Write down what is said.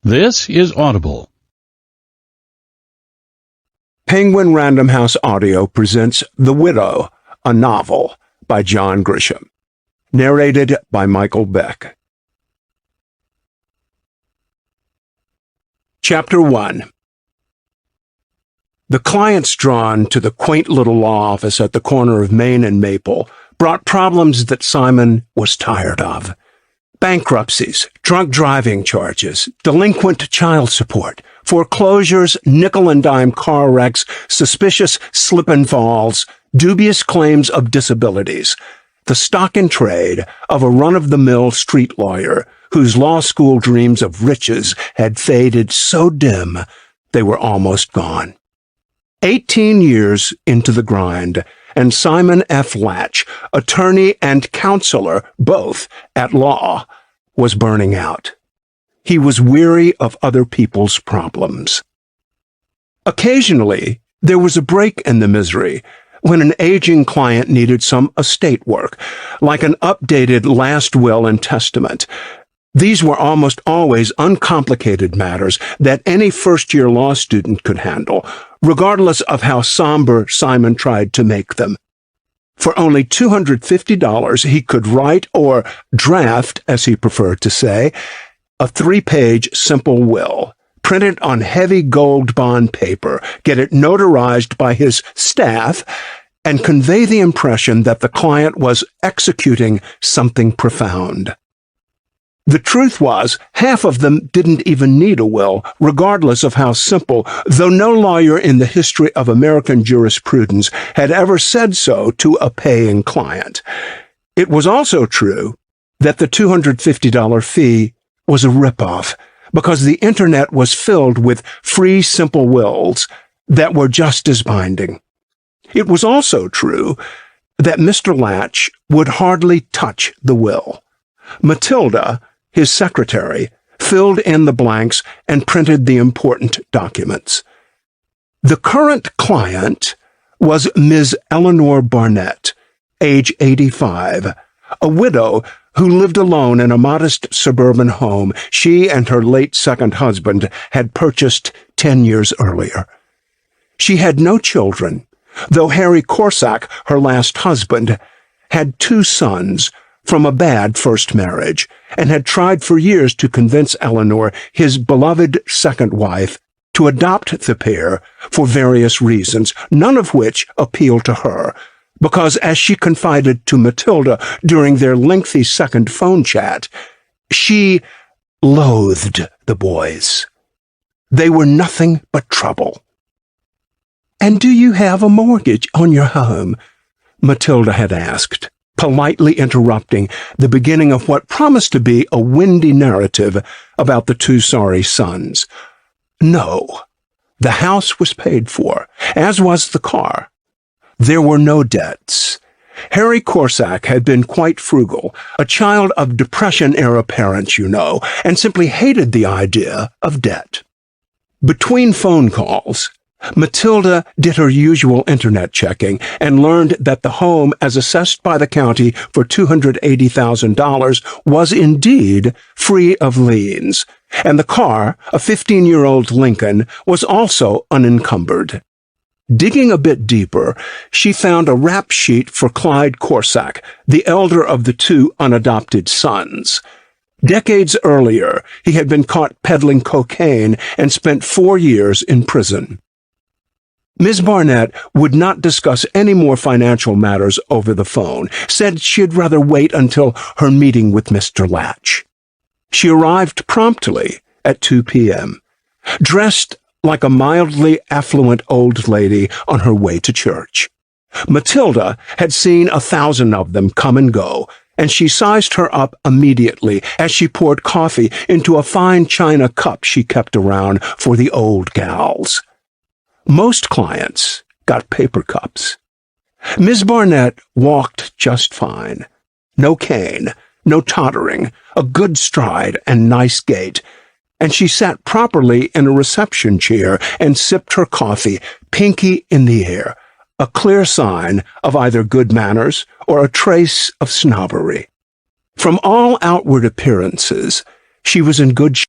This is Audible. Penguin Random House Audio presents The Widow, a novel by John Grisham. Narrated by Michael Beck. Chapter 1. The clients drawn to the quaint little law office at the corner of Main and Maple brought problems that Simon was tired of. Bankruptcies, drunk driving charges, delinquent child support, foreclosures, nickel-and-dime car wrecks, suspicious slip and falls, dubious claims of disabilities. The stock in trade of a run-of-the-mill street lawyer whose law school dreams of riches had faded so dim they were almost gone. 18 years into the grind, and Simon F. Latch, attorney and counselor, both at law, was burning out. He was weary of other people's problems. Occasionally, there was a break in the misery when an aging client needed some estate work, like an updated last will and testament. These were almost always uncomplicated matters that any first-year law student could handle, regardless of how somber Simon tried to make them. For only $250, he could write, or draft, as he preferred to say, a 3-page simple will, print it on heavy gold bond paper, get it notarized by his staff, and convey the impression that the client was executing something profound. The truth was, half of them didn't even need a will, regardless of how simple, though no lawyer in the history of American jurisprudence had ever said so to a paying client. It was also true that the $250 fee was a ripoff, because the Internet was filled with free simple wills that were just as binding. It was also true that Mr. Latch would hardly touch the will. Matilda, his secretary, filled in the blanks and printed the important documents. The current client was Ms. Eleanor Barnett, age 85, a widow who lived alone in a modest suburban home she and her late second husband had purchased 10 years earlier. She had no children, though Harry Corsack, her last husband, had 2 sons from a bad first marriage, and had tried for years to convince Eleanor, his beloved second wife, to adopt the pair for various reasons, none of which appealed to her, because, as she confided to Matilda during their lengthy second phone chat, she loathed the boys. They were nothing but trouble. "And do you have a mortgage on your home?" Matilda had asked, politely interrupting the beginning of what promised to be a windy narrative about the 2 sorry sons. No, the house was paid for, as was the car. There were no debts. Harry Corsack had been quite frugal, a child of Depression-era parents, you know, and simply hated the idea of debt. Between phone calls, Matilda did her usual Internet checking and learned that the home, as assessed by the county for $280,000, was indeed free of liens, and the car, a 15-year-old Lincoln, was also unencumbered. Digging a bit deeper, she found a rap sheet for Clyde Corsack, the elder of the 2 unadopted sons. Decades earlier, he had been caught peddling cocaine and spent 4 years in prison. Ms. Barnett would not discuss any more financial matters over the phone, said she'd rather wait until her meeting with Mr. Latch. She arrived promptly at 2 p.m., dressed like a mildly affluent old lady on her way to church. Matilda had seen 1,000 of them come and go, and she sized her up immediately as she poured coffee into a fine china cup she kept around for the old gals. Most clients got paper cups. Miss Barnett walked just fine. No cane, no tottering, a good stride and nice gait, and she sat properly in a reception chair and sipped her coffee, pinky in the air, a clear sign of either good manners or a trace of snobbery. From all outward appearances, she was in good shape.